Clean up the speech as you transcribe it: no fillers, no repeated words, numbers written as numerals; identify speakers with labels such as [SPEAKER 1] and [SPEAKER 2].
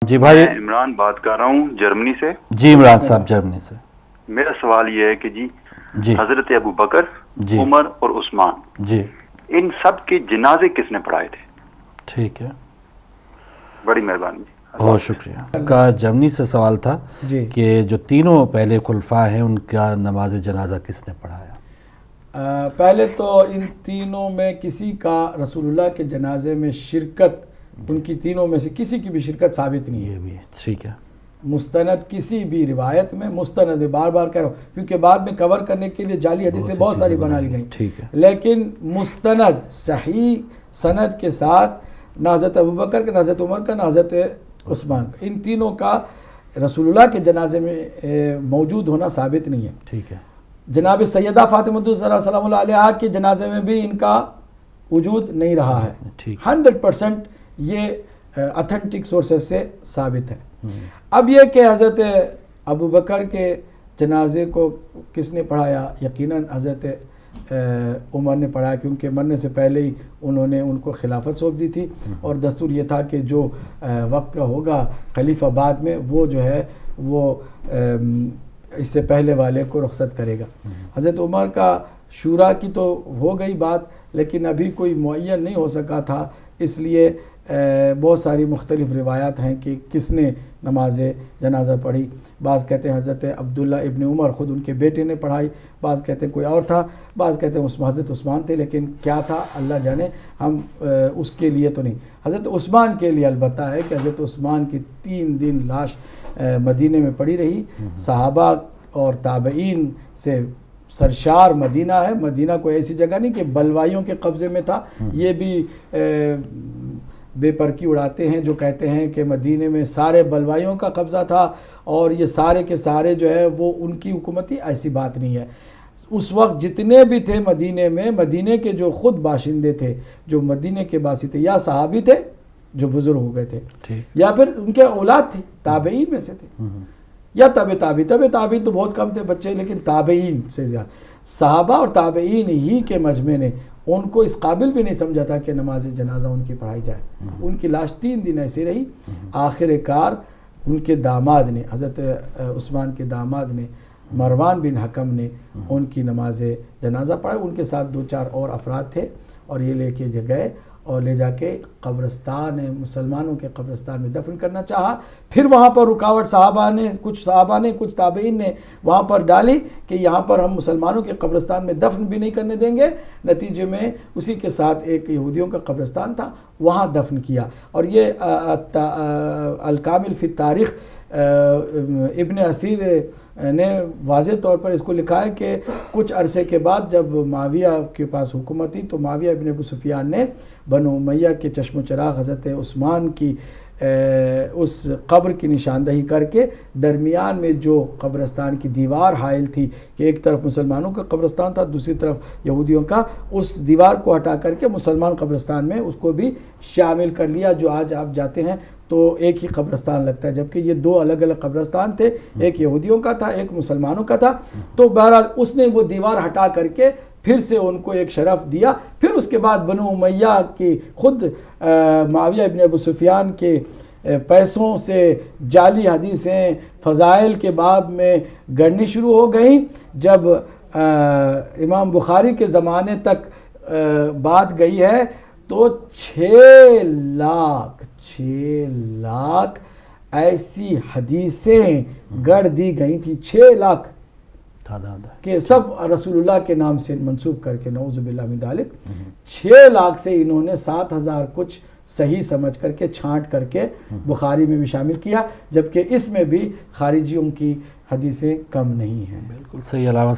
[SPEAKER 1] جی بھائی،
[SPEAKER 2] میں عمران بات کر رہا ہوں جرمنی سے.
[SPEAKER 1] جی عمران صاحب جرمنی سے.
[SPEAKER 2] میرا سوال یہ ہے کہ
[SPEAKER 1] جی
[SPEAKER 2] حضرت ابو بکر،
[SPEAKER 1] جی
[SPEAKER 2] عمر اور عثمان،
[SPEAKER 1] جی
[SPEAKER 2] ان سب کے جنازے کس نے پڑھائے تھے؟
[SPEAKER 1] ٹھیک ہے،
[SPEAKER 2] بڑی مہربانی.
[SPEAKER 1] بہت شکریہ. کا جرمنی سے سوال تھا کہ جو تینوں پہلے خلفاء ہیں ان کا نماز جنازہ کس نے پڑھایا؟
[SPEAKER 3] پہلے تو ان تینوں میں کسی کا رسول اللہ کے جنازے میں شرکت، ان کی تینوں میں سے کسی کی بھی شرکت ثابت نہیں ہے.
[SPEAKER 1] یہ بھی ٹھیک ہے.
[SPEAKER 3] مستند کسی بھی روایت میں، مستند میں بار بار کہہ رہا ہوں کیونکہ بعد میں کور کرنے کے لیے جعلی حدیثیں بہت ساری بنا لی گئیں،
[SPEAKER 1] ٹھیک ہے،
[SPEAKER 3] لیکن مستند صحیح سند کے ساتھ نہ حضرت ابوبکر کا، نہ حضرت عمر کا، نہ حضرت عثمان کا، ان تینوں کا رسول اللہ کے جنازے میں موجود ہونا ثابت نہیں ہے.
[SPEAKER 1] ٹھیک ہے.
[SPEAKER 3] جناب سیدہ فاطمہ السلام علیہ کے جنازے میں بھی ان کا وجود نہیں رہا ہے. 100% یہ اتھینٹک سورسز سے ثابت ہے. اب یہ کہ حضرت ابو بکر کے جنازے کو کس نے پڑھایا؟ یقیناً حضرت عمر نے پڑھایا، کیونکہ مرنے سے پہلے ہی انہوں نے ان کو خلافت سونپ دی تھی، اور دستور یہ تھا کہ جو وقت کا ہوگا خلیفہ بعد میں وہ جو ہے وہ اس سے پہلے والے کو رخصت کرے گا. حضرت عمر کا شورا کی تو ہو گئی بات، لیکن ابھی کوئی معین نہیں ہو سکا تھا، اس لیے بہت ساری مختلف روایات ہیں کہ کس نے نماز جنازہ پڑھی. بعض کہتے ہیں حضرت عبداللہ ابن عمر خود ان کے بیٹے نے پڑھائی، بعض کہتے ہیں کوئی اور تھا، بعض کہتے ہیں حضرت عثمان تھے، لیکن کیا تھا اللہ جانے، ہم اس کے لیے تو نہیں. حضرت عثمان کے لیے البتہ ہے کہ حضرت عثمان کی 3 دن لاش مدینے میں پڑی رہی. صحابہ اور تابعین سے سرشار مدینہ ہے. مدینہ کوئی ایسی جگہ نہیں کہ بلوائیوں کے قبضے میں تھا. یہ بھی بے پرکی اڑاتے ہیں جو کہتے ہیں کہ مدینے میں سارے بلوائیوں کا قبضہ تھا اور یہ سارے کے سارے جو ہے وہ ان کی حکومت تھی. ایسی بات نہیں ہے. اس وقت جتنے بھی تھے مدینے میں، مدینے کے جو خود باشندے تھے، جو مدینے کے باسی تھے، یا صحابی تھے جو بزرگ ہو گئے تھے، یا پھر ان کے اولاد تھی، تابعین میں سے تھے، یا تابعین تو بہت کم تھے بچے، لیکن تابعین سے زیادہ. صحابہ اور تابعین ہی کے مجمع نے ان کو اس قابل بھی نہیں سمجھا تھا کہ نماز جنازہ ان کی پڑھائی جائے. ان کی لاش 3 دن ایسی رہی. آخر کار ان کے داماد نے، حضرت عثمان کے داماد نے، مروان بن حکم نے ان کی نماز جنازہ پڑھا. ان کے ساتھ 2-4 اور افراد تھے، اور یہ لے کے گئے اور لے جا کے قبرستان، مسلمانوں کے قبرستان میں دفن کرنا چاہا. پھر وہاں پر رکاوٹ کچھ صحابہ نے، کچھ تابعین نے وہاں پر ڈالی کہ یہاں پر ہم مسلمانوں کے قبرستان میں دفن بھی نہیں کرنے دیں گے. نتیجے میں اسی کے ساتھ ایک یہودیوں کا قبرستان تھا، وہاں دفن کیا. اور یہ الکامل فی التاریخ ابن اسیر نے واضح طور پر اس کو لکھا ہے کہ کچھ عرصے کے بعد جب معاویہ کے پاس حکومت تھی تو معاویہ ابن ابو سفیان نے بنو امیہ کے چشم و چراغ حضرت عثمان کی اس قبر کی نشاندہی کر کے درمیان میں جو قبرستان کی دیوار حائل تھی کہ ایک طرف مسلمانوں کا قبرستان تھا، دوسری طرف یہودیوں کا، اس دیوار کو ہٹا کر کے مسلمان قبرستان میں اس کو بھی شامل کر لیا. جو آج آپ جاتے ہیں تو ایک ہی قبرستان لگتا ہے، جبکہ یہ 2 الگ الگ قبرستان تھے، ایک یہودیوں کا تھا، ایک مسلمانوں کا تھا. تو بہرحال اس نے وہ دیوار ہٹا کر کے پھر سے ان کو ایک شرف دیا. پھر اس کے بعد بنو امیہ کی خود معاویہ ابن ابو سفیان کے پیسوں سے جعلی حدیثیں فضائل کے باب میں گڑنی شروع ہو گئیں. جب امام بخاری کے زمانے تک بات گئی ہے تو 6 لاکھ ایسی حدیثیں گڑ دی گئی تھیں. 6 لاکھ کہ سب رسول اللہ کے نام سے منسوب کر کے، نعوذ باللہ من ذالک. 6 لاکھ سے انہوں نے 7,000 کچھ صحیح سمجھ کر کے چھانٹ کر کے بخاری میں بھی شامل کیا، جبکہ اس میں بھی خارجیوں کی حدیثیں کم نہیں ہیں.
[SPEAKER 1] بالکل صحیح علامہ